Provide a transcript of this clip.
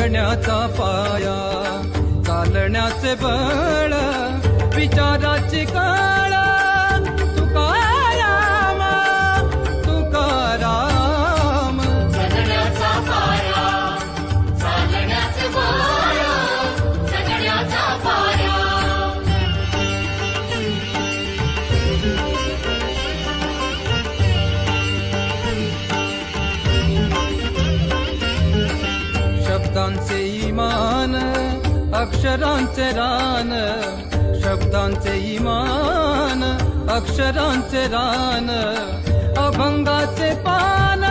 जगण्याचा पाया, चालण्याचे बळ, विचाराची कळ, तुकाराम तुकाराम. जगण्याचा पाया, चालण्याचे बळ, जगण्याचा पाया. शब्दांचे इमान, अक्षरांचे रान, शब्दांचे इमान, अक्षरांचे रान, अभंगाचे पान.